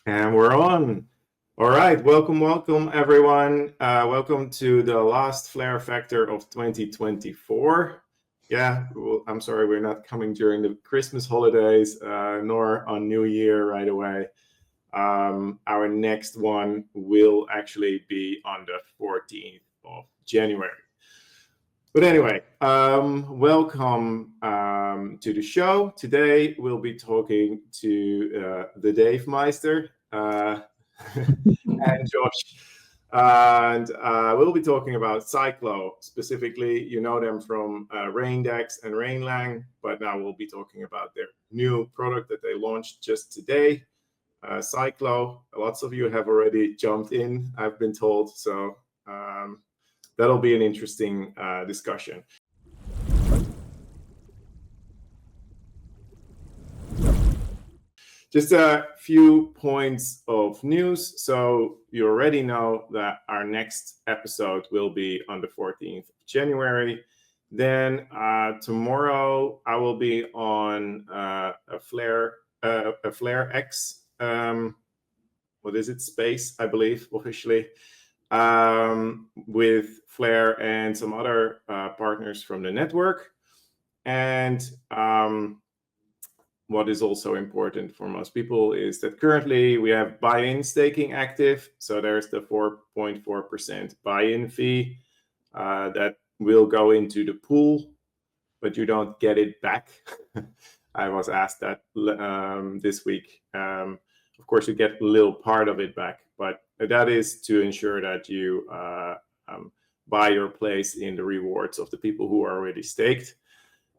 And we're on. All right, welcome everyone. Welcome to the last Flare Factor of 2024. Yeah, well, I'm sorry we're not coming during the Christmas holidays, nor on New Year right away. Our next one will actually be on the 14th of January. But anyway, welcome to the show. Today we'll be talking to the Dave Meister and Josh. And we'll be talking about Cyclo specifically. You know them from Raindex and Rainlang, but now we'll be talking about their new product that they launched just today, Cyclo. Lots of you have already jumped in, I've been told. So that'll be an interesting discussion. Just a few points of news. So you already know that our next episode will be on the 14th of January. Then tomorrow I will be on a Flare X. What is it? Space, I believe, officially. With Flare and some other partners from the network. And what is also important for most people is that currently we have buy-in staking active. So there's the 4.4% buy-in fee that will go into the pool, but you don't get it back. I was asked that this week. Of course, you get a little part of it back, but that is to ensure that you buy your place in the rewards of the people who are already staked.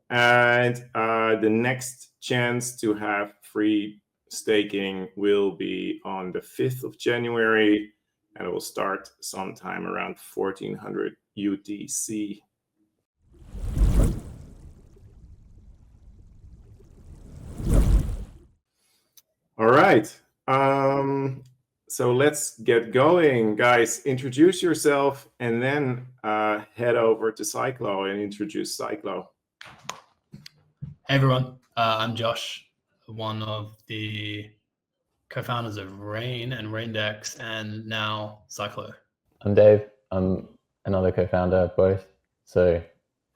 And the next chance to have free staking will be on the 5th of January, and it will start sometime around 1400 UTC. All right. So let's get going. Guys, introduce yourself and then head over to Cyclo and introduce Cyclo. Hey everyone, I'm Josh, one of the co-founders of Rain and Raindex and now Cyclo. I'm Dave. I'm another co-founder of both. So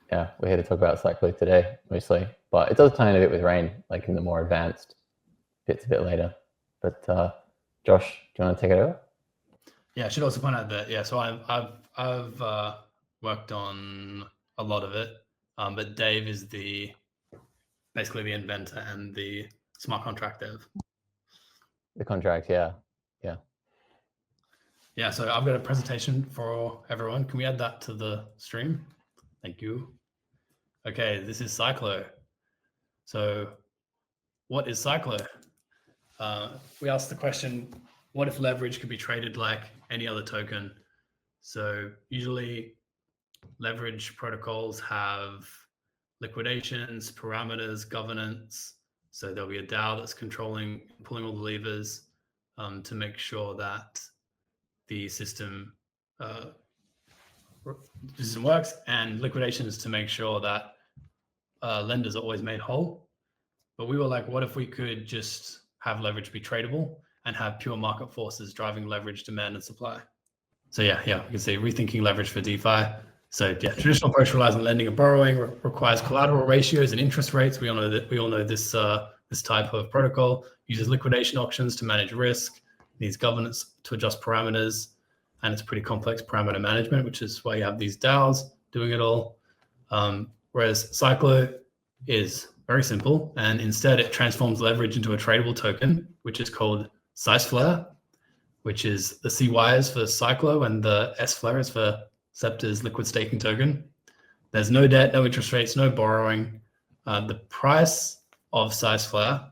yeah, we're here to talk about Cyclo today mostly, but it does tie in a bit with Rain, like in the more advanced bits a bit later. But Josh, do you want to take it over? Yeah, I should also point out that so I've worked on a lot of it, but Dave is basically the inventor and the smart contract dev. The contract, yeah. Yeah, so I've got a presentation for everyone. Can we add that to the stream? Thank you. Okay, this is Cyclo. So what is Cyclo? We asked the question, what if leverage could be traded like any other token? So usually leverage protocols have liquidations, parameters, governance. So there'll be a DAO that's pulling all the levers to make sure that the system works, and liquidations to make sure that lenders are always made whole. But we were like, what if we could just have leverage be tradable and have pure market forces driving leverage demand and supply? So yeah, you can see rethinking leverage for DeFi. So yeah, traditional approach relies on lending and borrowing, requires collateral ratios and interest rates. We all know this type of protocol uses liquidation auctions to manage risk, needs governance to adjust parameters, and it's pretty complex parameter management, which is why you have these DAOs doing it all. Whereas Cyclo is very simple, and instead it transforms leverage into a tradable token, which is called Cyclo, which is the CY is for Cyclo and the S flare is for Sceptre's liquid staking token. There's no debt, no interest rates, no borrowing. The price of Cyclo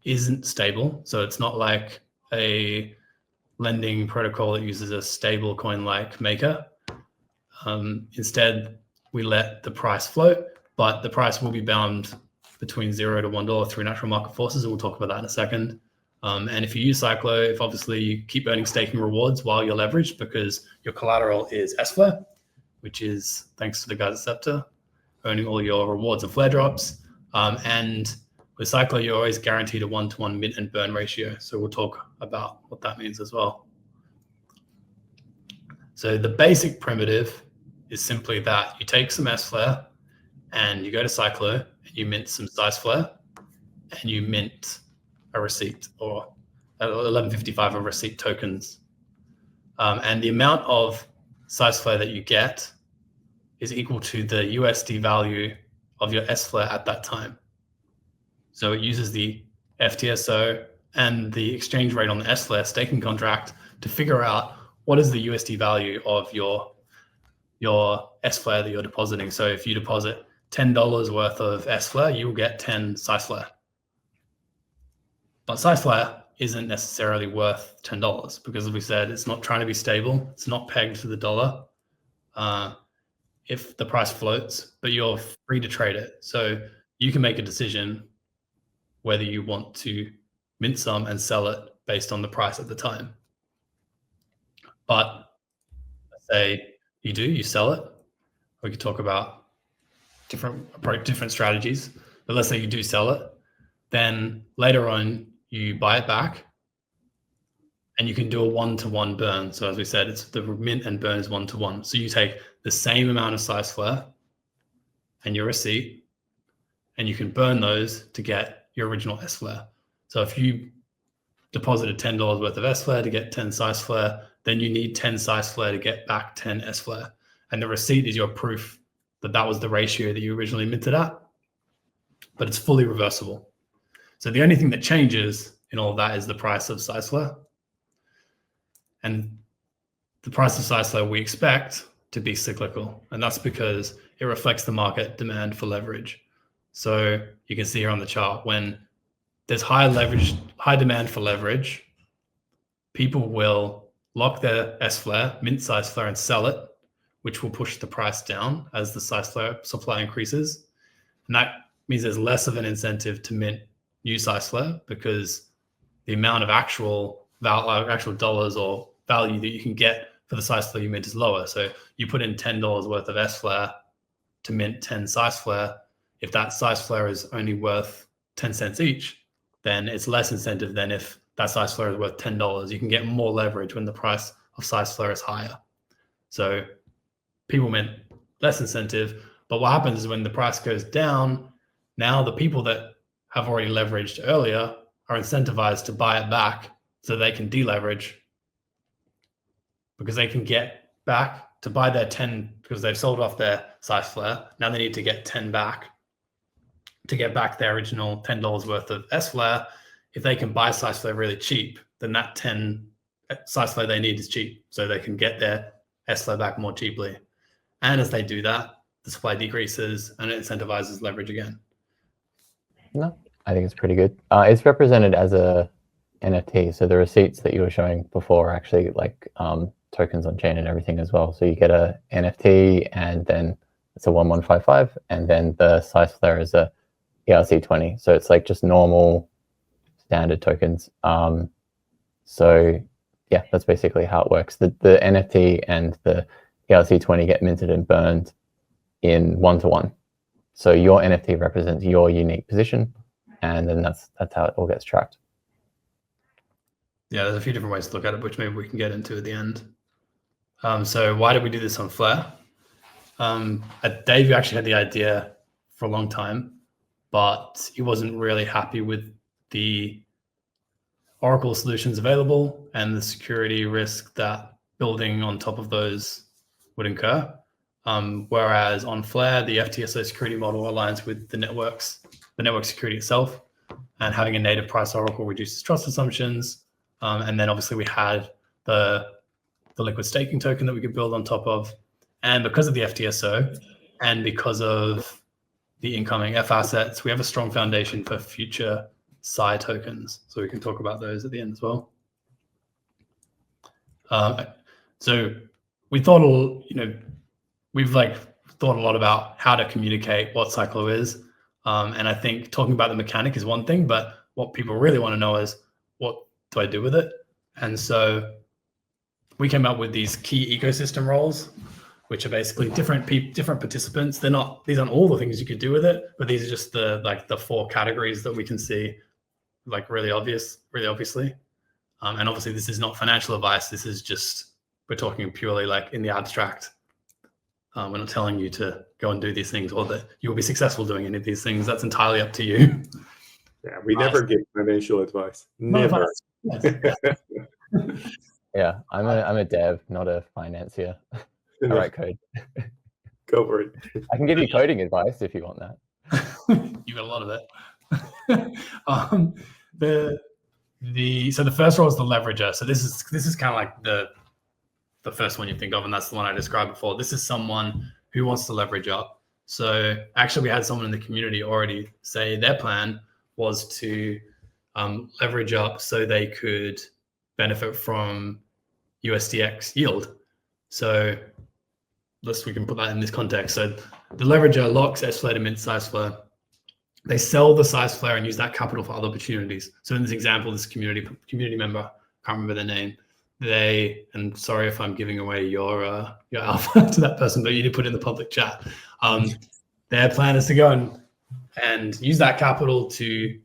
isn't stable, so it's not like a lending protocol that uses a stable coin like Maker. Instead, we let the price float, but the price will be bound between $0 to $1 through natural market forces, and we'll talk about that in a second. And if you use Cyclo, if obviously you keep earning staking rewards while you're leveraged because your collateral is S-Flare, which is thanks to the guys at Sceptre, earning all your rewards and flare drops. And With Cyclo, you're always guaranteed a 1-to-1 mint and burn ratio. So we'll talk about what that means as well. So the basic primitive is simply that you take some S Flare and you go to Cyclo and you mint some size flare and you mint a receipt or 1155 of receipt tokens. And the amount of size flare that you get is equal to the USD value of your S Flare at that time. So it uses the FTSO and the exchange rate on the S Flare staking contract to figure out what is the USD value of your S Flare that you're depositing. So if you deposit $10 worth of S Flare, you will get 10 size flare. But size flare isn't necessarily worth $10 because, as we said, it's not trying to be stable. It's not pegged to the dollar. If the price floats, but you're free to trade it. So you can make a decision whether you want to mint some and sell it based on the price at the time. But let's say you sell it. We could talk about different strategies, but let's say you do sell it. Then later on, you buy it back and you can do a 1-to-1 burn. So as we said, it's the mint and burn is 1-to-1. So you take the same amount of size flare and your receipt, and you can burn those to get your original S Flare. So if you deposited $10 worth of S Flare to get 10 size flare, then you need 10 size flare to get back 10 S Flare. And the receipt is your proof that that was the ratio that you originally minted at, but it's fully reversible. So the only thing that changes in all of that is the price of size flare. And the price of size flare we expect to be cyclical. And that's because it reflects the market demand for leverage. So you can see here on the chart, when there's high demand for leverage, people will lock their S Flare, mint size flare, and sell it, which will push the price down as the size flare supply increases. And that means there's less of an incentive to mint new size flare because the amount of actual dollars or value that you can get for the size flare you mint is lower. So you put in $10 worth of S Flare to mint 10 size flare. If that size flare is only worth 10 cents each, then it's less incentive than if that size flare is worth $10. You can get more leverage when the price of size flare is higher. So people mint less incentive, but what happens is when the price goes down, now the people that have already leveraged earlier are incentivized to buy it back so they can deleverage, because they can get back to buy their 10 because they've sold off their size flare. Now they need to get 10 back to get back their original $10 worth of S Flare. If they can buy size flare really cheap, then that 10 size flare they need is cheap. So they can get their S Flare back more cheaply. And as they do that, the supply decreases and it incentivizes leverage again. No, I think it's pretty good. It's represented as a NFT. So the receipts that you were showing before are actually like tokens on chain and everything as well. So you get a NFT and then it's a 1155, and then the size flare is a ERC20. So it's like just normal standard tokens. So yeah, that's basically how it works. The NFT and the ERC20 get minted and burned in 1-to-1. So your NFT represents your unique position, and then that's how it all gets tracked. Yeah, there's a few different ways to look at it, which maybe we can get into at the end. So why did we do this on Flare? Dave actually had the idea for a long time, but he wasn't really happy with the Oracle solutions available and the security risk that building on top of those would incur. Whereas on Flare, the FTSO security model aligns with the network security itself, and having a native price Oracle reduces trust assumptions. And then obviously we had the liquid staking token that we could build on top of. And because of the FTSO and because of the incoming F assets, we have a strong foundation for future Psi tokens. So we can talk about those at the end as well. So we thought, we've thought a lot about how to communicate what Cyclo is. And I think talking about the mechanic is one thing, but what people really want to know is, what do I do with it? And so we came up with these key ecosystem roles. which are basically different participants. These aren't all the things you could do with it, but these are just the 4 categories that we can see like really obviously. And obviously this is not financial advice. This is just, we're talking purely like in the abstract. We're not telling you to go and do these things or that you will be successful doing any of these things. That's entirely up to you. Yeah, we never give financial advice. Never. Yeah, I'm a dev, not a financier. I write code. Go for it. I can give you coding advice if you want that. You got a lot of it. So the first role is the leverager. So this is kind of like the first one you think of, and that's the one I described before. This is someone who wants to leverage up. So actually, we had someone in the community already say their plan was to leverage up so they could benefit from USDX yield. So we can put that in this context. So the leverager locks S-Flare to mint size-flare. They sell the size-flare and use that capital for other opportunities. So in this example, this community member, can't remember their name, and sorry if I'm giving away your alpha to that person, but you need to put it in the public chat. Their plan is to go and use that capital to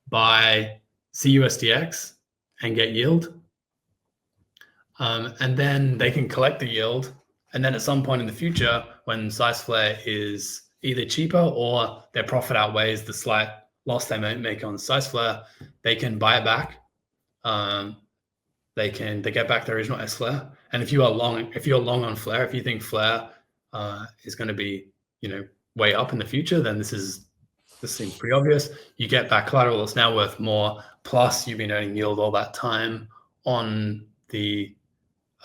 buy CUSDX and get yield. And then they can collect the yield. And then at some point in the future, when size-flare is either cheaper or their profit outweighs the slight loss they might make on size-flare, they can buy it back. They get back their original S-flare. And if you're long on flare, if you think flare is going to be, way up in the future, then this seems pretty obvious. You get back collateral that's now worth more, plus you've been earning yield all that time on the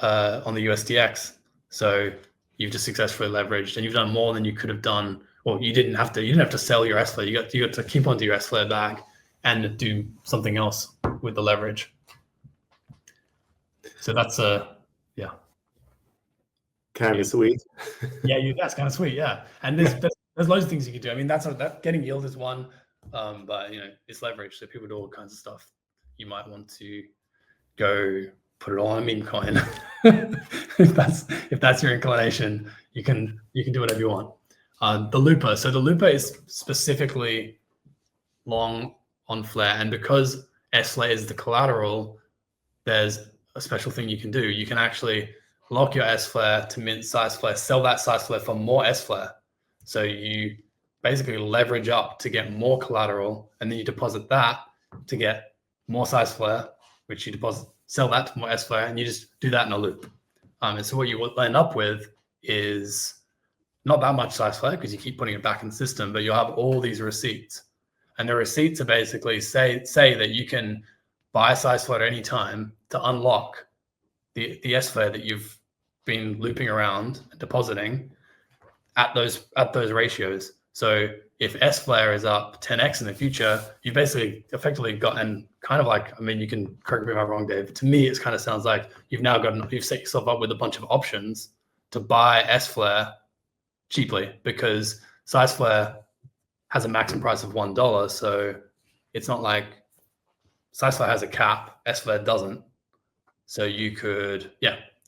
USDX. So you've just successfully leveraged, and you've done more than you could have done. Well, you didn't have to sell your S-flare. You got to keep onto your S-flare back and do something else with the leverage. So that's kind of sweet. Yeah, that's kind of sweet. Yeah, and there's loads of things you can do. I mean, that getting yield is one, but it's leverage. So people do all kinds of stuff. You might want to go put it all on a meme coin. if that's your inclination, you can do whatever you want. The looper. So the looper is specifically long on flare, and because S-flare is the collateral, there's a special thing you can do. You can actually lock your S-flare to mint size-flare, sell that size-flare for more S-flare. So you basically leverage up to get more collateral, and then you deposit that to get more size-flare, which you sell that to more S-flare, and you just do that in a loop. And so what you will end up with is not that much size-flare because you keep putting it back in the system, but you'll have all these receipts. And the receipts are basically say that you can buy size-flare at any time to unlock the S-flare that you've been looping around and depositing at those ratios. So if S-flare is up 10x in the future, you basically effectively gotten kind of like, you can correct me if I'm wrong, Dave. To me, it kind of sounds like you've set yourself up with a bunch of options to buy S-flare cheaply, because size-flare has a maximum price of $1. So it's not like size-flare has a cap, S-flare doesn't. So you could,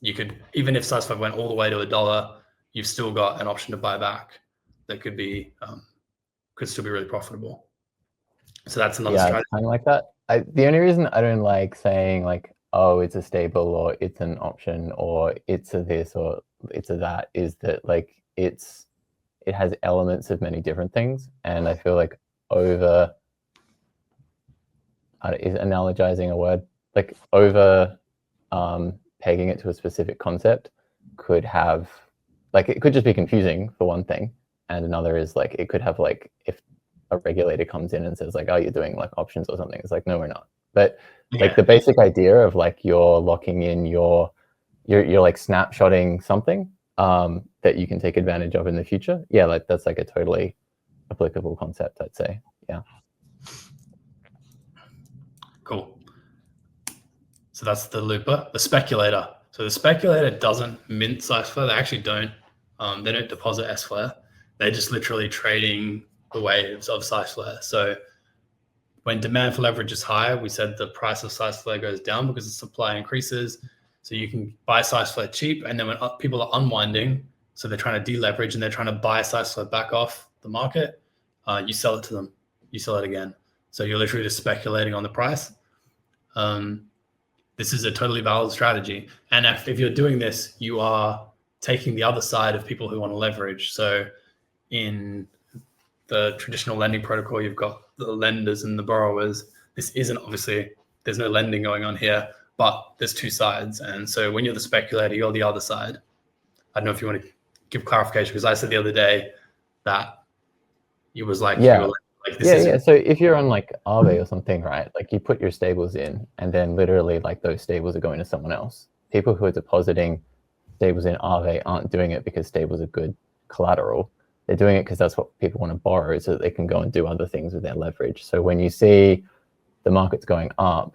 even if size-flare went all the way to $1, you've still got an option to buy back that could still be really profitable. So that's another strategy. Kind of like that. The only reason I don't like saying like, oh, it's a stable or it's an option or it's a this or it's a that is that like it has elements of many different things, and I feel like is analogizing a word? Like over pegging it to a specific concept could have, like, it could just be confusing for one thing, and another is like it could have like, if a regulator comes in and says like, oh, you're doing like options or something, it's like, no, we're not. But like the basic idea of like you're locking in you're like snapshotting something that you can take advantage of in the future. Yeah, like that's like a totally applicable concept, I'd say. Yeah. Cool. So that's the looper. The speculator. So the speculator doesn't mint size-flare. They actually don't. They don't deposit S-flare. They're just literally trading the waves of size-flare. So when demand for leverage is higher, we said the price of size-flare goes down because the supply increases. So you can buy size-flare cheap, and then when people are unwinding, So they're trying to deleverage and they're trying to buy Cyclo back off the market. You sell it to them. You sell it again. So you're literally just speculating on the price. This is a totally valid strategy. And if you're doing this, you are taking the other side of people who want to leverage. So in the traditional lending protocol, you've got the lenders and the borrowers. This isn't, obviously, there's no lending going on here, but there's two sides. And so when you're the speculator, you're the other side. I don't know if you want to give clarification, because I said the other day that it was like, Yeah. you were like this Yeah. So if you're on like Aave or something, right? Like you put your stables in, and then literally like those stables are going to someone else. People who are depositing stables in Aave aren't doing it because stables are good collateral. They're doing it because that's what people want to borrow, so that they can go and do other things with their leverage. So when you see the market's going up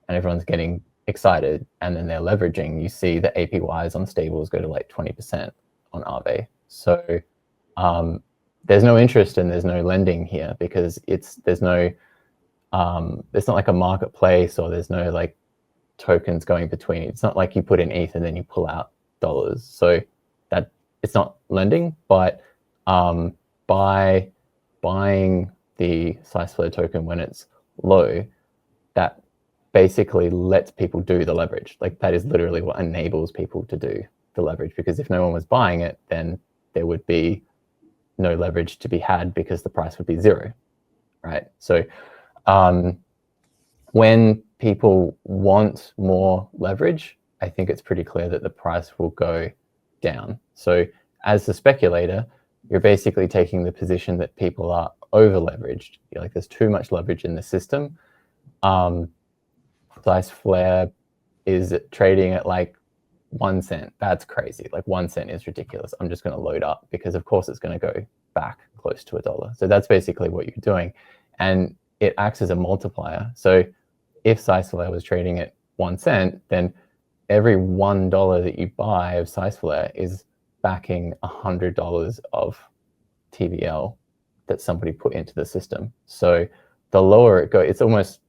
and everyone's getting excited and then they're leveraging, you see the APYs on stables go to like 20% on Aave. So there's no interest and there's no lending here, because there's not like a marketplace, or there's no like tokens going between. It's not like you put in ETH and then you pull out dollars. So that it's not lending, but by buying the Cyclo token when it's low, that basically lets people do the leverage. Like that is literally what enables people to do the leverage, because if no one was buying it, then there would be no leverage to be had, because the price would be zero, right? So when people want more leverage, I think it's pretty clear that the price will go down. So as the speculator, you're basically taking the position that people are over leveraged. You're like, there's too much leverage in the system. Slice Flare is trading at like 1 cent. That's crazy. Like 1 cent is ridiculous. I'm just going to load up, because of course it's going to go back close to $1. So that's basically what you're doing. And it acts as a multiplier. So if Cyclo was trading at 1 cent, then every $1 that you buy of Cyclo is backing $100 of TVL that somebody put into the system. So the lower it goes, it's almost,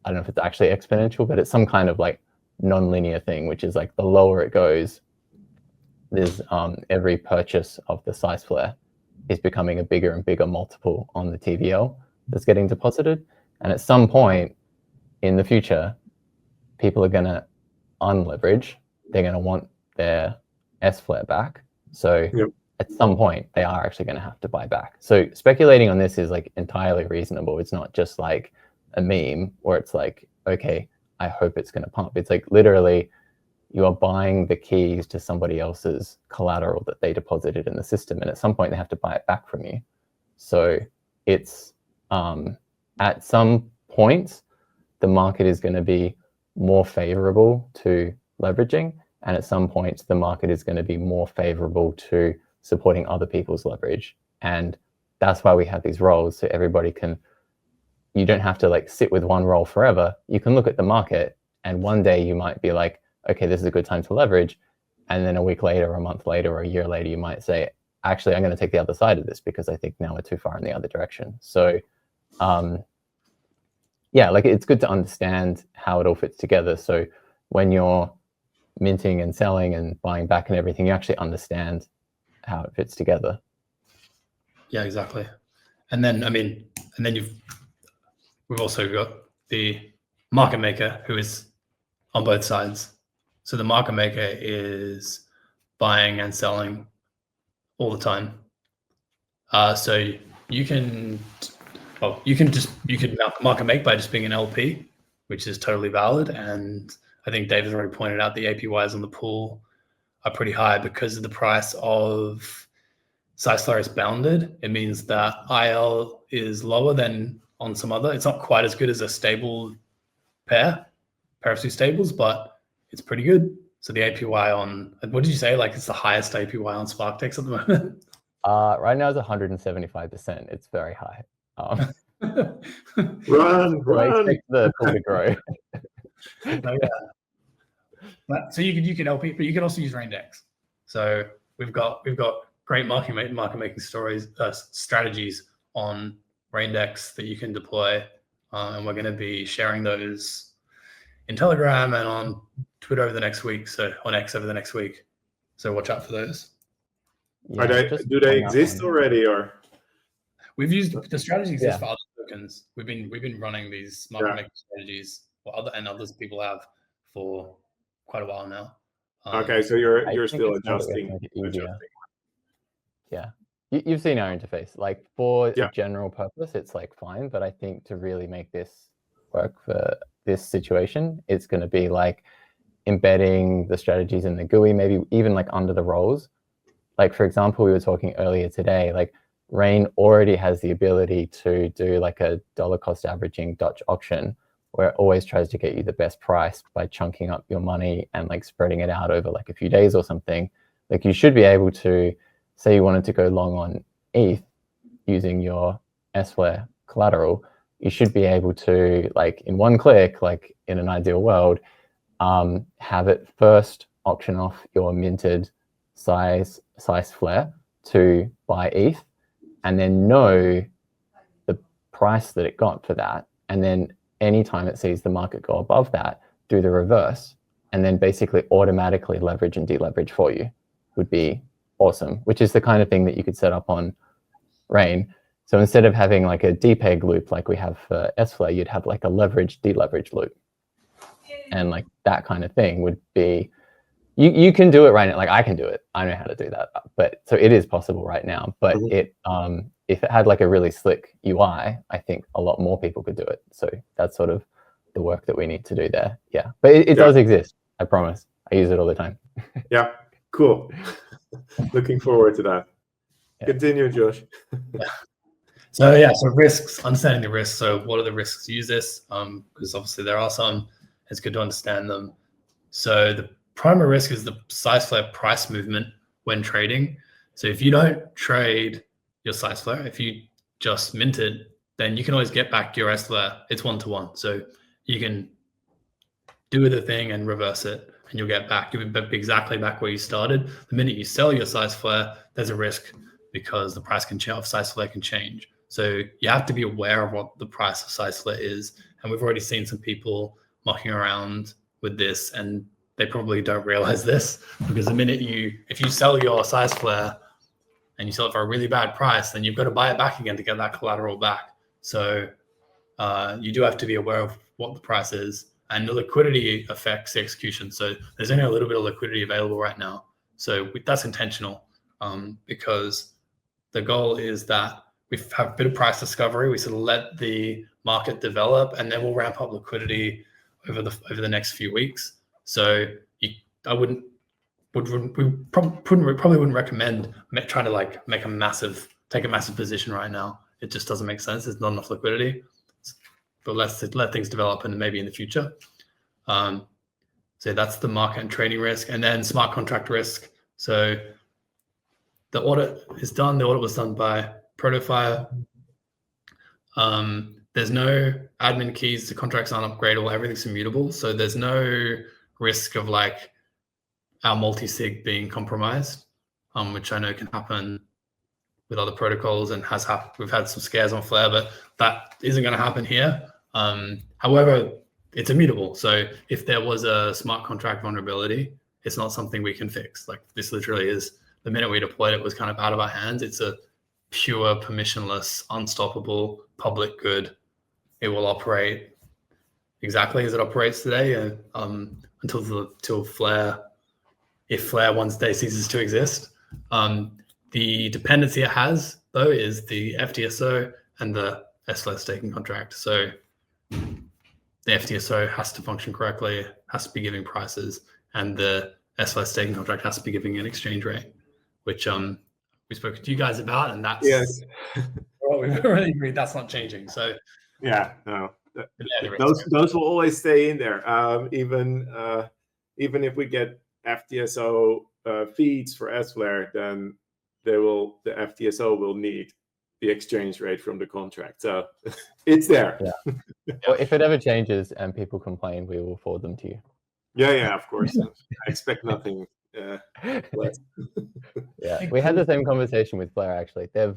I don't know if it's actually exponential, but it's some kind of like non-linear thing, which is like the lower it goes, there's every purchase of the size flare is becoming a bigger and bigger multiple on the TVL that's getting deposited. And at some point in the future, people are going to unleverage. They're going to want their S flare back. So at some point, they are actually going to have to buy back. So speculating on this is like entirely reasonable. It's not just like a meme where it's like, okay, I hope it's going to pump. It's like literally you are buying the keys to somebody else's collateral that they deposited in the system. And at some point they have to buy it back from you. So it's at some point, the market is going to be more favorable to leveraging. And at some point, the market is going to be more favorable to supporting other people's leverage. And that's why we have these roles, so everybody can, you don't have to like sit with one role forever. You can look at the market and one day you might be like, okay, this is a good time to leverage. And then a week later, or a month later, or a year later, you might say, actually, I'm going to take the other side of this because I think now we're too far in the other direction. So yeah, like it's good to understand how it all fits together. So when you're minting and selling and buying back and everything, you actually understand how it fits together. Yeah, exactly. And then, I mean, and then we've also got the market maker who is on both sides. So the market maker is buying and selling all the time. So you can market make by just being an LP, which is totally valid. And I think David's already pointed out the APYs on the pool are pretty high because of the price of Cyclo is bounded. It means that IL is lower than on some other. It's not quite as good as a stable pair of two stables, but it's pretty good. So the APY on, what did you say? Like it's the highest APY on SparkTex at the moment? Right now it's 175%. It's very high. Run. I expect the pool to grow. So you can LP, but you can also use Raindex. So we've got great market making strategies on Raindex that you can deploy, and we're going to be sharing those in Telegram and on Twitter over the next week. So on X over the next week. So watch out for those. Are they, just do they on that exist one. already, or? We've used the strategy exists Yeah. for other tokens. We've been running these market making strategies, and others people have for quite a while now. Okay, so I you're think still it's more that we have to adjusting. make it easier. Yeah, you've seen our interface. Like for a general purpose, it's like fine. But I think to really make this work for this situation, it's going to be like embedding the strategies in the GUI, maybe even like under the roles. Like for example, we were talking earlier today, like Rain already has the ability to do like a dollar cost averaging Dutch auction, where it always tries to get you the best price by chunking up your money and like spreading it out over like a few days or something. Like you should be able to, say you wanted to go long on ETH using your S-Flare collateral, you should be able to, like in one click, like in an ideal world, have it first auction off your minted size flare to buy ETH, and then know the price that it got for that, and then anytime it sees the market go above that, do the reverse, and then basically automatically leverage and deleverage for you would be awesome, which is the kind of thing that you could set up on Rain. So instead of having like a depeg loop like we have for S-Flare, you'd have like a leverage deleverage loop. And like that kind of thing would be, you can do it right now. Like I can do it. I know how to do that. But so it is possible right now. But it if it had like a really slick UI, I think a lot more people could do it. So that's sort of the work that we need to do there. Yeah. But it does exist. I promise. I use it all the time. Yeah. Cool. Looking forward to that. Yeah. Continue, Josh. So risks, understanding the risks. So what are the risks to use this? Because obviously there are some. It's good to understand them. So the primary risk is the size flare price movement when trading. So if you don't trade your size flare, if you just mint it, then you can always get back your S flare. It's 1-to-1. So you can do the thing and reverse it, and you'll get back. You'll be exactly back where you started. The minute you sell your size flare, there's a risk because the price of size flare can change. So you have to be aware of what the price of size flare is. And we've already seen some people mucking around with this, and they probably don't realize this, because the minute if you sell your size flare and you sell it for a really bad price, then you've got to buy it back again to get that collateral back. So you do have to be aware of what the price is, and the liquidity affects the execution. So there's only a little bit of liquidity available right now. So that's intentional, because the goal is that we have a bit of price discovery. We sort of let the market develop, and then we'll ramp up liquidity over the next few weeks. So we probably wouldn't recommend trying to like take a massive position right now. It just doesn't make sense. There's not enough liquidity. But let's let things develop, and maybe in the future. So that's the market and trading risk, and then smart contract risk. So the audit is done. The audit was done by Protofire. There's no admin keys. The contracts aren't upgradable. Everything's immutable. So there's no risk of like our multi-sig being compromised, which I know can happen with other protocols and has happened. We've had some scares on Flare, but that isn't going to happen here. However, it's immutable. So if there was a smart contract vulnerability, it's not something we can fix. Like this literally is, the minute we deployed it was kind of out of our hands. It's a pure permissionless, unstoppable public good. It will operate exactly as it operates today until Flare, if Flare one day ceases to exist. The dependency it has, though, is the FTSO and the S-Flare staking contract. So the FTSO has to function correctly, has to be giving prices, and the S-Flare staking contract has to be giving an exchange rate, which we spoke to you guys about, and that's we really agreed that's not changing. So yeah, no, those will always stay in there. Even if we get FTSO feeds for S-Flare, then the FTSO will need the exchange rate from the contract. So it's there. Yeah. Well, if it ever changes and people complain, we will forward them to you. Yeah, of course. I expect nothing less. Yeah, we had the same conversation with Flare actually. They've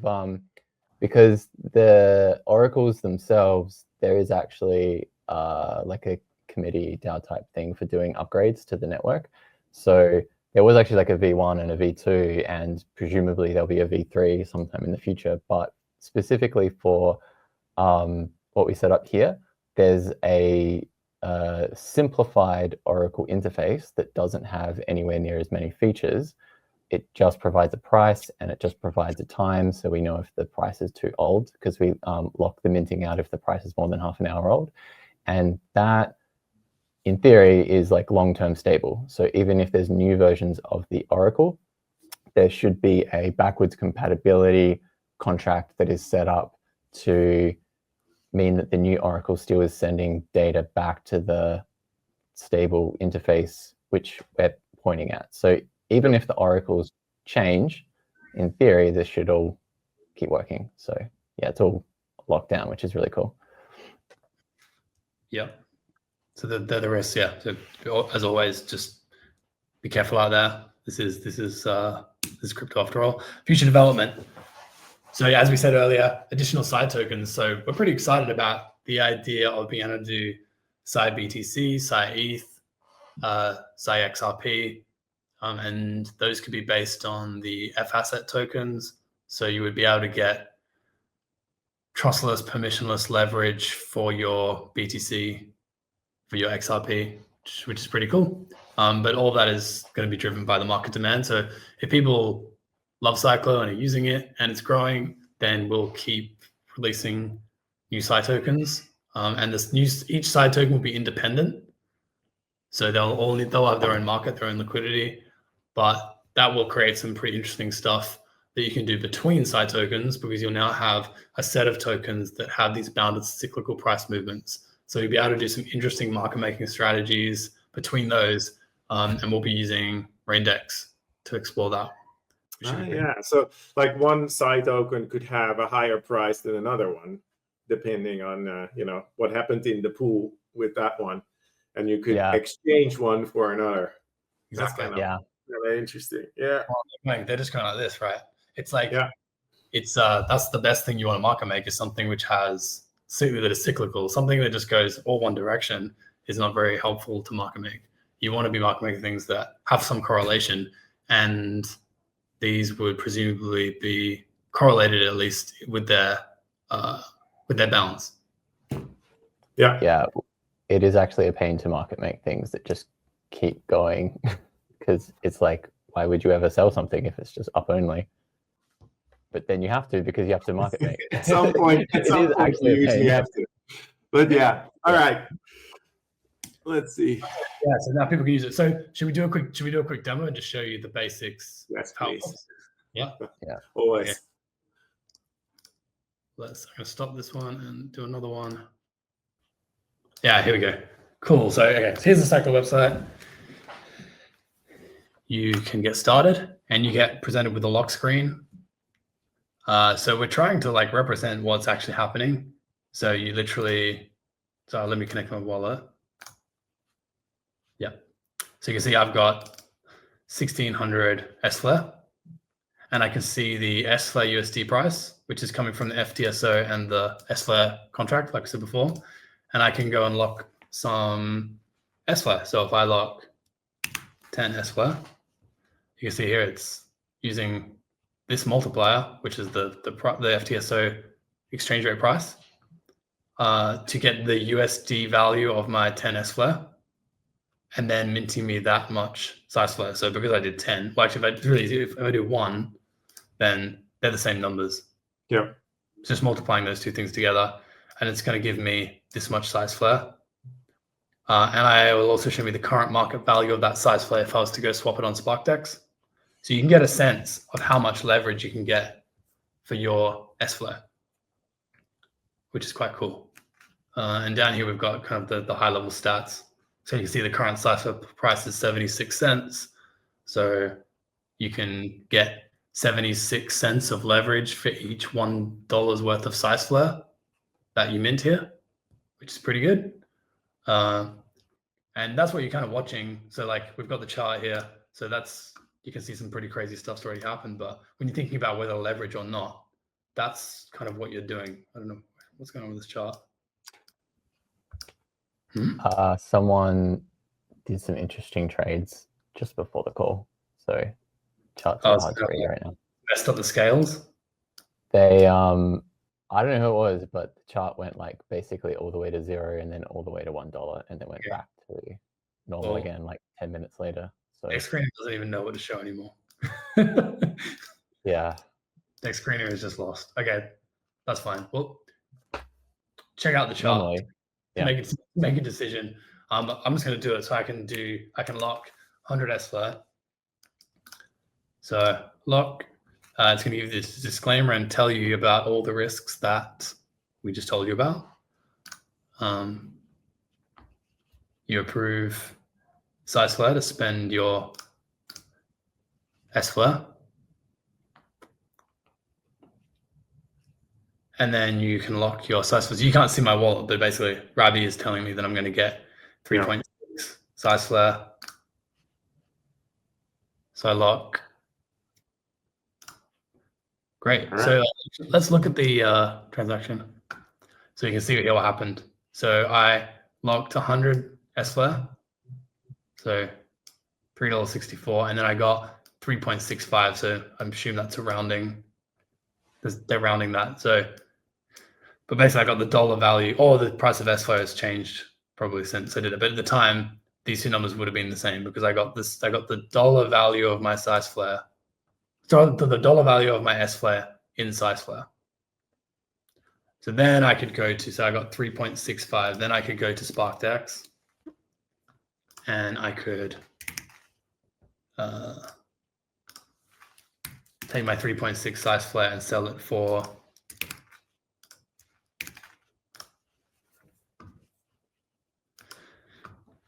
because the oracles themselves, there is actually like a committee DAO type thing for doing upgrades to the network. So there was actually like a V1 and a V2, and presumably there'll be a V3 sometime in the future. But specifically for what we set up here, there's a simplified Oracle interface that doesn't have anywhere near as many features. It just provides a price and it just provides a time, so we know if the price is too old, because we lock the minting out if the price is more than half an hour old. And that, in theory, is like long-term stable. So even if there's new versions of the Oracle, there should be a backwards compatibility contract that is set up to mean that the new Oracle still is sending data back to the stable interface which we're pointing at. So even if the oracles change, in theory, this should all keep working. So yeah, it's all locked down, which is really cool. Yep. So the rest, yeah. So as always, just be careful out there. This is crypto after all. Future development. So as we said earlier, additional side tokens. So we're pretty excited about the idea of being able to do side BTC, side ETH, side XRP, and those could be based on the F asset tokens. So you would be able to get trustless, permissionless leverage for your BTC, for your XRP, which is pretty cool. But all of that is going to be driven by the market demand. So if people love Cyclo and are using it and it's growing, then we'll keep releasing new side tokens. And each side token will be independent. So they'll have their own market, their own liquidity, but that will create some pretty interesting stuff that you can do between side tokens, because you'll now have a set of tokens that have these bounded cyclical price movements. So you'll be able to do some interesting market making strategies between those, and we'll be using Raindex to explore that. Yeah, so like one side token could have a higher price than another one, depending on what happened in the pool with that one, and you could exchange one for another. Exactly. That's kind of really interesting. Yeah. Well, they're just kind of like this, right? It's like it's that's the best thing you want to market make, is something which has that is cyclical. Something that just goes all one direction is not very helpful to market make. You want to be market making things that have some correlation, and these would presumably be correlated at least with their balance. Yeah, it is actually a pain to market make things that just keep going, because it's like, why would you ever sell something if it's just up only? But then you have to, because you have to market make. At some point, you usually have to. But yeah, all right. Let's see. Yeah, so now people can use it. So should we do a quick demo and just show you the basics? Yes, please. Yeah. Always. Okay. I'm gonna stop this one and do another one. Yeah, here we go. Cool. So here's the Cyclo website. You can get started and you get presented with a lock screen. So we're trying to represent what's actually happening. So you literally, let me connect my wallet. Yeah. So you can see I've got 1600 S-Flare, and I can see the S-Flare USD price, which is coming from the FTSO and the S-Flare contract, like I said before. And I can go and lock some S-Flare. So if I lock 10 S-Flare, you can see here it's using this multiplier, which is the FTSO exchange rate price, to get the USD value of my 10 S-Flare, and then minting me that much size flare. So because I did 10, well, actually, if I do 1, then they're the same numbers. Yeah. It's just multiplying those two things together, and it's going to give me this much size flare. And I will also show me the current market value of that size flare if I was to go swap it on SparkDex. So you can get a sense of how much leverage you can get for your S-Flare, which is quite cool. And down here, we've got kind of the high level stats. So you can see the current size flare price is 76 cents. So you can get 76 cents of leverage for each $1 worth of size flare that you mint here, which is pretty good. And that's what you're kind of watching. So we've got the chart here. So you can see some pretty crazy stuff's already happened. But when you're thinking about whether leverage or not, that's kind of what you're doing. I don't know what's going on with this chart. Someone did some interesting trades just before the call. So charts Oh, are so hard to read right now. messed up the scales. They I don't know who it was, but the chart went like basically all the way to 0 and then all the way to $1 and then went Okay. back to normal Well, again like 10 minutes later. So Next screener doesn't even know what to show anymore. yeah, Next screener is just lost. Okay, that's fine. Well, check out the chart. normally, yeah. Make a decision. I'm just going to do it so I can lock 100 S flare. So lock. It's going to give you this disclaimer and tell you about all the risks that we just told you about. You approve size flare to spend your S flare. And then you can lock your size flare. You can't see my wallet, but basically Ravi is telling me that I'm going to get 3.6 size flare. So I lock. Great. Right. So let's look at the transaction. So you can see here what happened. So I locked 100 S flare. So $3.64, and then I got 3.65. So I'm assuming that's a rounding. They're rounding that. So, but basically I got the dollar value, or the price of S flare has changed probably since I did it. But at the time, these two numbers would have been the same because I got this. I got the dollar value of my size flare. So the dollar value of my S flare in size flare. So then I could go to, so I got 3.65. Then I could go to SparkDex and I could take my 3.6 size flare and sell it for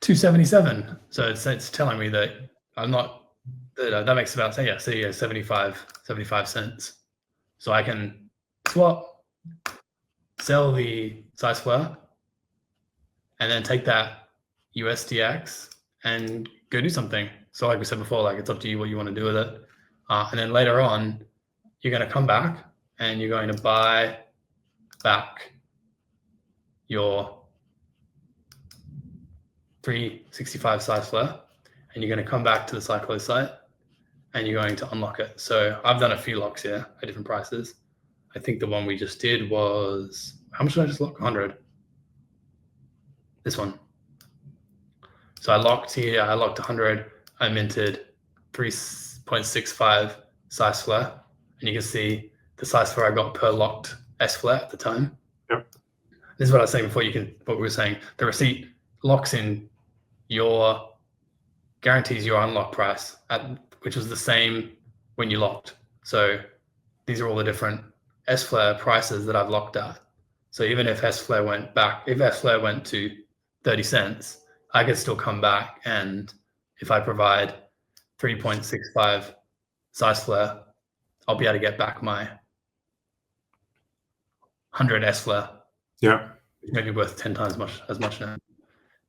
$2.77. So it's telling me that I'm not, that makes about, say, yeah, 75 cents. So I can swap, sell the size flare, and then take that USDX and go do something. So like we said before, like it's up to you what you want to do with it. And then later on, you're going to come back and you're going to buy back your 365 size flare, and you're going to come back to the Cyclo site and you're going to unlock it. So I've done a few locks here at different prices. I think the one we just did was, how much did I just lock? 100. This one. So I locked here, I locked 100. I minted 3.65 size flare. And you can see the size flare I got per locked S flare at the time. Yep. This is what I was saying before. What we were saying, the receipt locks in guarantees your unlock price, which was the same when you locked. So these are all the different S flare prices that I've locked at. So even if S flare went back, if S flare went to 30 cents, I could still come back, and if I provide 3.65 size flare, I'll be able to get back my 100 S flare. Yeah. Maybe worth 10 times as much now.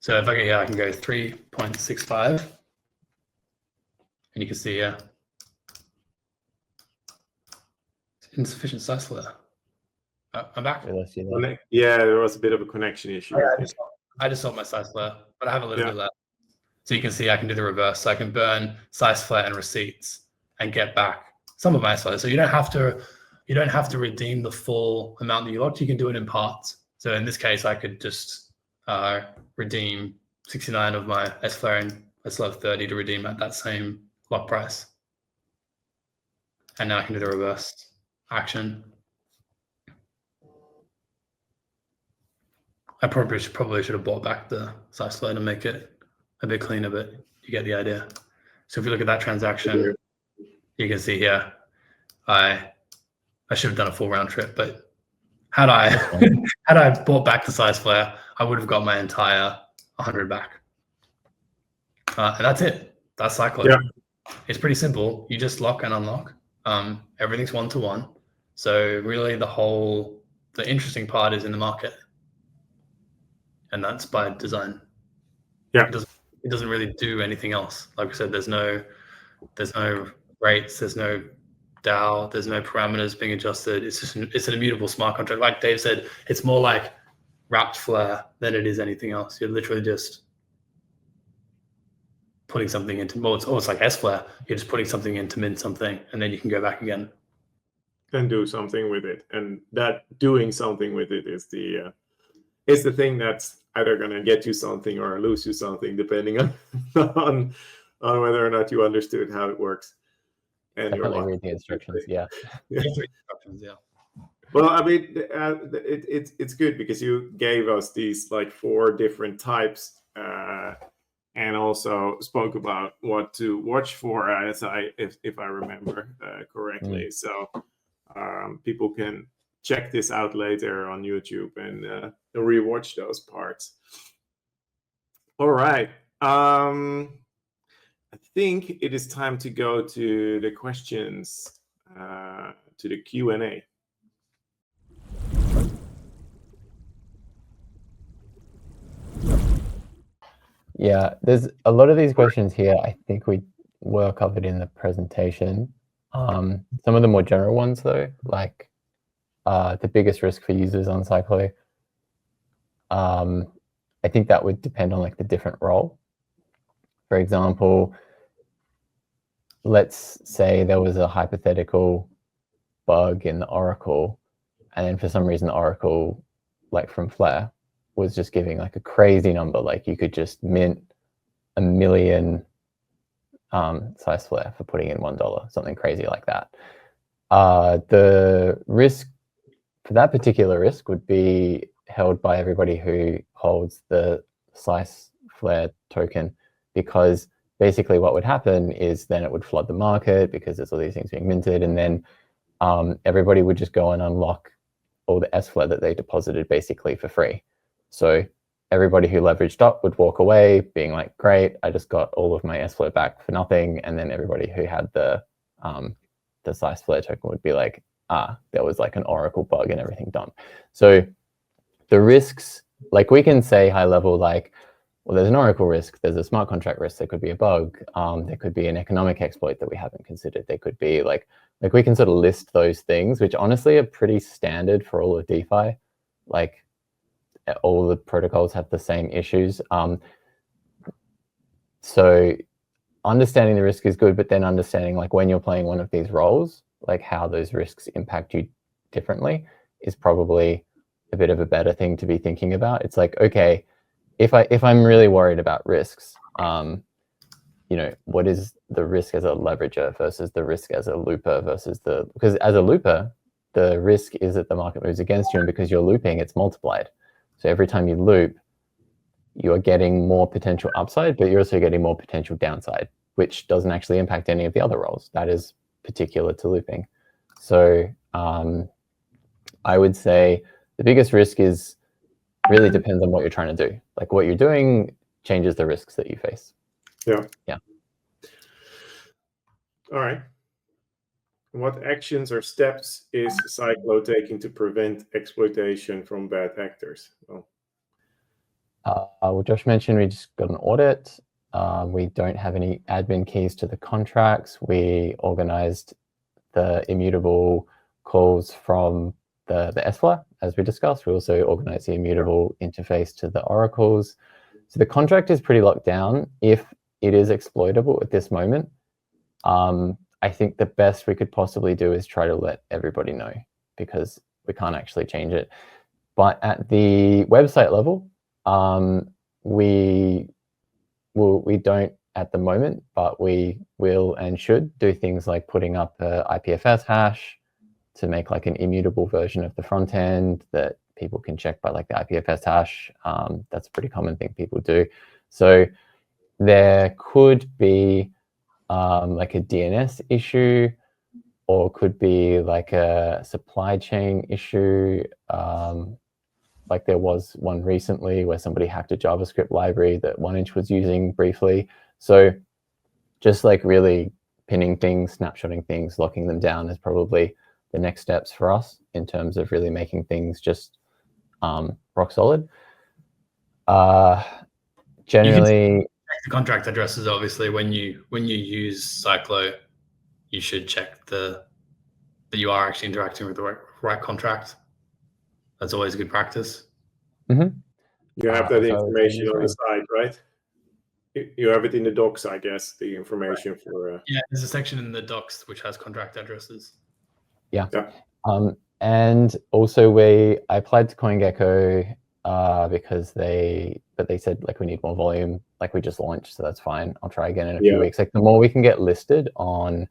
So if I go here, I can go 3.65, and you can see here, insufficient size flare. I'm back. Yeah, there was a bit of a connection issue. I just sold my size flare, but I have a little bit left. So you can see I can do the reverse. So I can burn size flare and receipts and get back some of my flare. So you don't have to redeem the full amount that you locked. You can do it in parts. So in this case, I could just redeem 69 of my S flare and I still have 30 to redeem at that same lock price. And now I can do the reverse action. I probably should have bought back the size flare to make it a bit cleaner, but you get the idea. So if you look at that transaction, you can see here, I should have done a full round trip, but had I bought back the size flare, I would have got my entire 100 back. And that's it. That's Cyclo. Yeah. It's pretty simple. You just lock and unlock. Everything's one-to-one. So really the interesting part is in the market. And that's by design. Yeah. It doesn't really do anything else. Like I said, there's no rates, there's no DAO, there's no parameters being adjusted. It's an immutable smart contract. Like Dave said, it's more like wrapped flare than it is anything else. You're literally just putting something into, well, it's almost like S-Flare. You're just putting something in to mint something, and then you can go back again. And do something with it. And that doing something with it is the thing that's either going to get you something or lose you something, depending on whether or not you understood how it works. And Definitely read the instructions. Yeah. Instructions, yeah. Well, I mean, it's good because you gave us these like 4 different types, and also spoke about what to watch for, if I remember correctly. So people can check this out later on YouTube and rewatch those parts. All right. I think it is time to go to the questions, to the Q&A. Yeah, there's a lot of these questions here I think we were covered in the presentation. Some of the more general ones though, like the biggest risk for users on Cyclo. I think that would depend on like the different role. For example, let's say there was a hypothetical bug in the Oracle, and then for some reason the Oracle, like from Flare, was just giving like a crazy number. Like you could just mint 1 million size Flare for putting in $1, something crazy like that. The risk for that particular risk would be held by everybody who holds the slice Flare token, because basically what would happen is then it would flood the market because there's all these things being minted, and then everybody would just go and unlock all the S-Flare that they deposited basically for free. So everybody who leveraged up would walk away being like, great, I just got all of my S-Flare back for nothing. And then everybody who had the size Flare token would be like, there was like an Oracle bug and everything done. So the risks, like we can say high level, like, well, there's an Oracle risk, there's a smart contract risk, there could be a bug, there could be an economic exploit that we haven't considered, there could be like we can sort of list those things, which honestly are pretty standard for all of DeFi. Like all the protocols have the same issues. So understanding the risk is good, but then understanding like when you're playing one of these roles, like how those risks impact you differently is probably a bit of a better thing to be thinking about. It's like, okay, if I'm really worried about risks, you know, what is the risk as a leverager versus the risk as a looper versus because as a looper, the risk is that the market moves against you, and because you're looping, it's multiplied. So every time you loop, you're getting more potential upside, but you're also getting more potential downside, which doesn't actually impact any of the other roles. That is particular to looping. So I would say the biggest risk is really depends on what you're trying to do. Like what you're doing changes the risks that you face. Yeah. Yeah. All right. What actions or steps is Cyclo taking to prevent exploitation from bad actors? Well, Josh mentioned we just got an audit. We don't have any admin keys to the contracts. We organized the immutable calls from the S-Flare, as we discussed. We also organized the immutable interface to the oracles. So the contract is pretty locked down. If it is exploitable at this moment, I think the best we could possibly do is try to let everybody know, because we can't actually change it. But at the website level, we don't at the moment, but we will and should do things like putting up a IPFS hash to make like an immutable version of the front end that people can check by like the IPFS hash. That's a pretty common thing people do. So there could be like a DNS issue, or could be like a supply chain issue. Like there was one recently where somebody hacked a JavaScript library that 1inch was using briefly. So just like really pinning things, snapshotting things, locking them down is probably the next steps for us in terms of really making things just rock solid. Generally, the contract addresses, obviously, when you use Cyclo, you should check that you are actually interacting with the right contract. That's always a good practice. Mm-hmm. You have that information on the site, right? You have it in the docs, I guess, the information for. Yeah, there's a section in the docs which has contract addresses. Yeah. Yeah. And also I applied to CoinGecko because they said like we need more volume, like we just launched, so that's fine. I'll try again in a few weeks. Like the more we can get listed on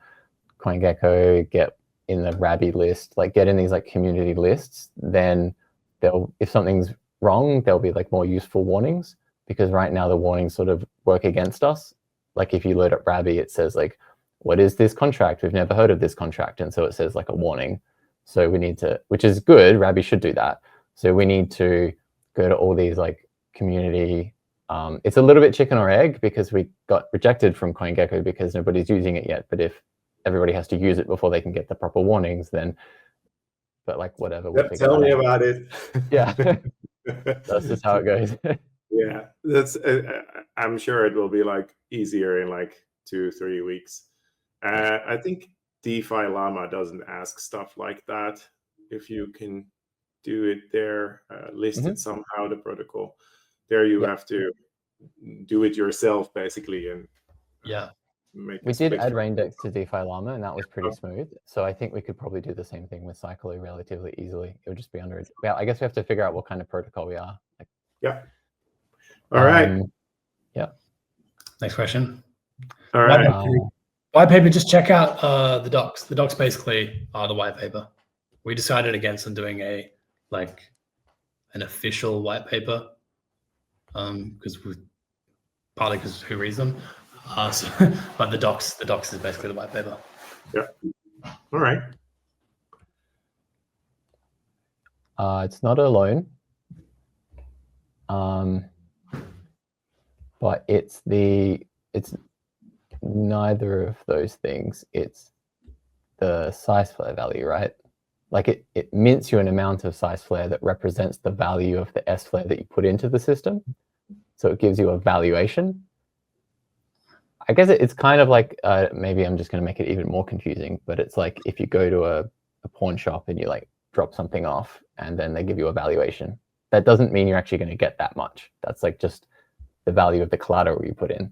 CoinGecko, get in the Rabby list, like get in these like community lists, then if something's wrong, there'll be like more useful warnings, because right now the warnings sort of work against us. Like if you load up Rabby, it says like, what is this contract? We've never heard of this contract. And so it says like a warning. So we need to, which is good, Rabby should do that. So we need to go to all these like community, it's a little bit chicken or egg, because we got rejected from CoinGecko because nobody's using it yet. But if everybody has to use it before they can get the proper warnings, then, but like whatever, we'll figure Tell that me out. about it. Yeah, that's just how it goes. Yeah, that's. I'm sure it will be like easier in like 2-3 weeks. I think DeFi Llama doesn't ask stuff like that. If you can do it there, listed somehow the protocol, there you have to do it yourself basically, and make we a did split add from- Raindex to DeFi Llama, and that was pretty smooth. So I think we could probably do the same thing with Cyclo relatively easily. It would just be under. Well, I guess we have to figure out what kind of protocol we are. Like, Yeah. All right. Yeah. Next question. All right. White paper, just check out the docs. The docs basically are the white paper. We decided against doing an official white paper because partly because who reads them. But the docs is basically the white paper. Yeah. All right. It's not a loan. But it's neither of those things. It's the size flare value, right? Like it mints you an amount of size flare that represents the value of the S flare that you put into the system. So it gives you a valuation. I guess it's kind of like, maybe I'm just going to make it even more confusing, but it's like if you go to a pawn shop and you like drop something off and then they give you a valuation. That doesn't mean you're actually going to get that much. That's like just the value of the collateral you put in.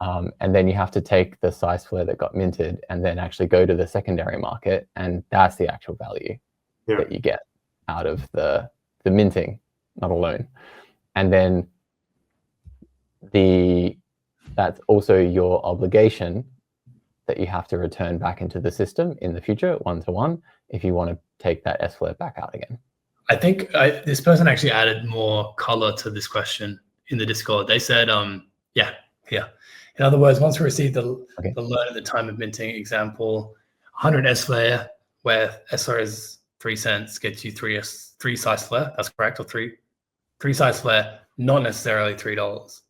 And then you have to take the size flare that got minted and then actually go to the secondary market, and that's the actual value that you get out of the minting, not a loan. And then that's also your obligation that you have to return back into the system in the future, 1-to-1, if you want to take that S flare back out again. I think this person actually added more color to this question in the Discord. They said, here. In other words, once we receive the loan at the time of minting, example, 100 S flare, where S flare is 3 cents, gets you three size flare. That's correct, or three size flare, not necessarily $3,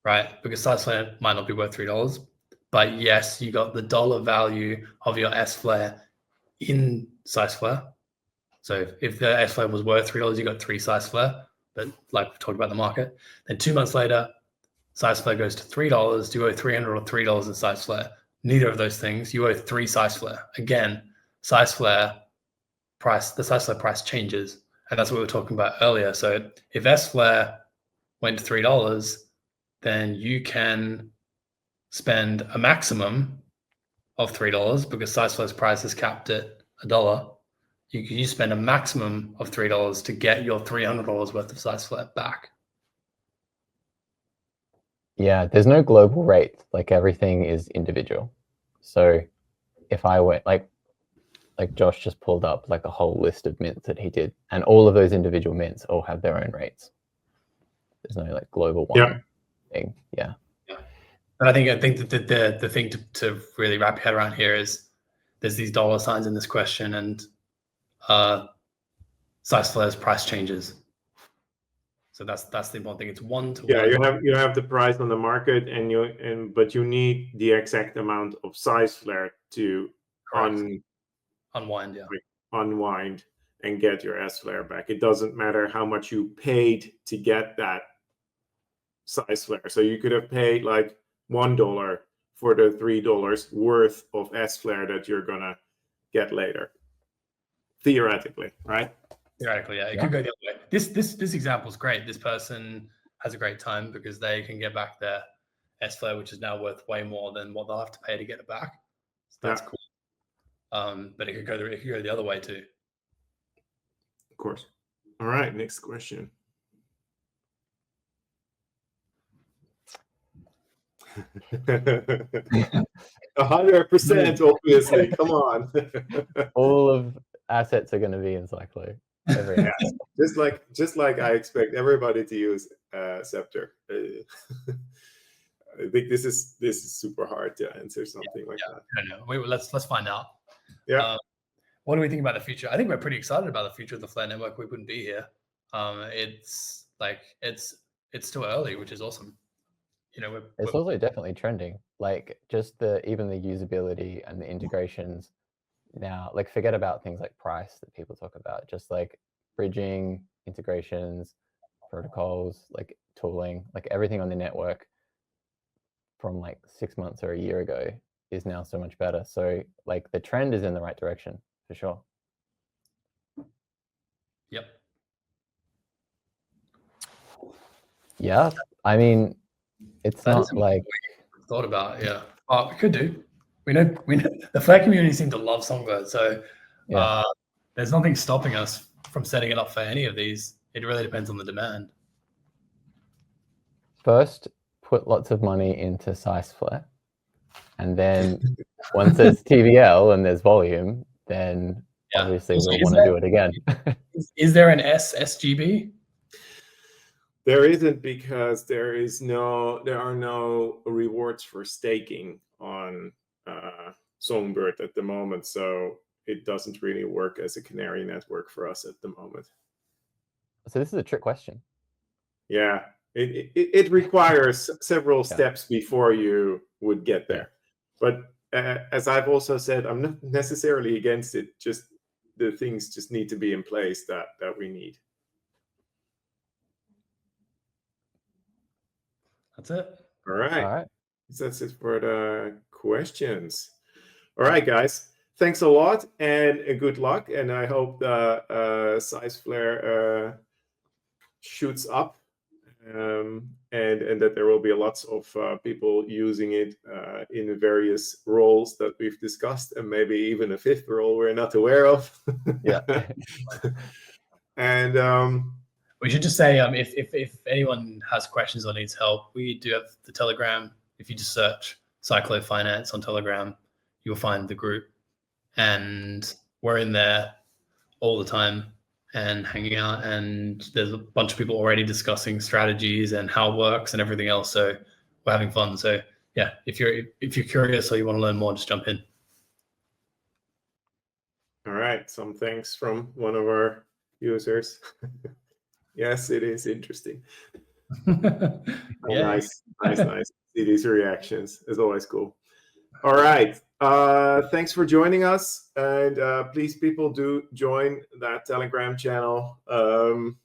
right? Because size flare might not be worth $3, but yes, you got the dollar value of your S flare in size flare. So if the S flare was worth $3, you got 3 size flare. But like we talked about the market, then 2 months later, size flare goes to $3. Do you owe $300 or $3 in size flare? Neither of those things. You owe 3 size flare. Again, size flare price, the size flare price changes, and that's what we were talking about earlier. So if S flare went to $3, then you can spend a maximum of $3 because size flare's price is capped at $1. You spend a maximum of $3 to get your $300 worth of size flare back. Yeah, there's no global rate. Like everything is individual. So if I went like Josh just pulled up like a whole list of mints that he did, and all of those individual mints all have their own rates. There's no like global one thing. Yeah. And I think that the thing to really wrap your head around here is there's these dollar signs in this question, and size flare's price changes. So that's the important thing. It's 1-to-1. Yeah, you have the price on the market, but you need the exact amount of size flare to unwind, unwind and get your S flare back. It doesn't matter how much you paid to get that size flare. So you could have paid like $1 for the $3 worth of S flare that you're gonna get later. Theoretically, right? Theoretically, yeah. It could go the other way. This example is great. This person has a great time because they can get back their S-Flare, which is now worth way more than what they'll have to pay to get it back. So that's cool. But it could go the other way too. Of course. All right, next question. $100%, obviously. Come on. All of assets are going to be in Cyclo. Yeah, just like I expect everybody to use Sceptre. I think this is super hard to answer something like that. I don't know. Let's find out. Yeah. What do we think about the future? I think we're pretty excited about the future of the Flare network. We wouldn't be here. It's still early, which is awesome. It's also definitely trending. Like just even the usability and the integrations now. Like forget about things like price that people talk about. Just like bridging, integrations, protocols, like tooling, like everything on the network from like 6 months or a year ago is now so much better. So like the trend is in the right direction for sure. Yep. Yeah, I mean, it's not like thought about. Yeah. Oh, we could do. We know the Flare community seem to love Songbird, so yeah. There's nothing stopping us from setting it up for any of these. It really depends on the demand. First, put lots of money into size Flare, and then once there's TVL and there's volume, then obviously we'll want to do it again. Is there an SGB? There isn't, because there are no rewards for staking on Songbird at the moment, so it doesn't really work as a canary network for us at the moment. So this is a trick question. Yeah, it requires several steps before you would get there. But as I've also said, I'm not necessarily against it. Just the things just need to be in place that we need. That's it. All right. That's it for the questions. All right, guys. Thanks a lot and good luck. And I hope the size Flare shoots up, and that there will be lots of people using it in the various roles that we've discussed, and maybe even a fifth role we're not aware of. Yeah. And we should just say, if anyone has questions or needs help, we do have the Telegram. If you just search Cyclo Finance on Telegram, you'll find the group, and we're in there all the time and hanging out, and there's a bunch of people already discussing strategies and how it works and everything else. So we're having fun. So yeah, if you're curious or you want to learn more, just jump in. All right, some thanks from one of our users. Yes, it is interesting. Nice. See these reactions. It's always cool. All right. Thanks for joining us, and please, people, do join that Telegram channel. And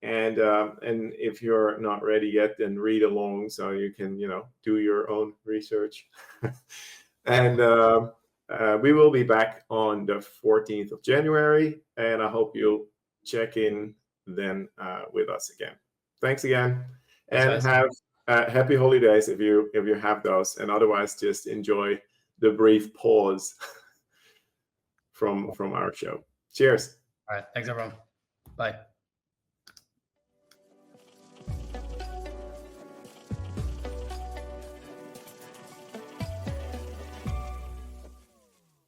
if you're not ready yet, then read along so you can, do your own research. And we will be back on the 14th of January, and I hope you'll check in then with us again. Thanks again, and have happy holidays if you have those, and otherwise just enjoy the brief pause from our show. Cheers. All right. Thanks, everyone. Bye.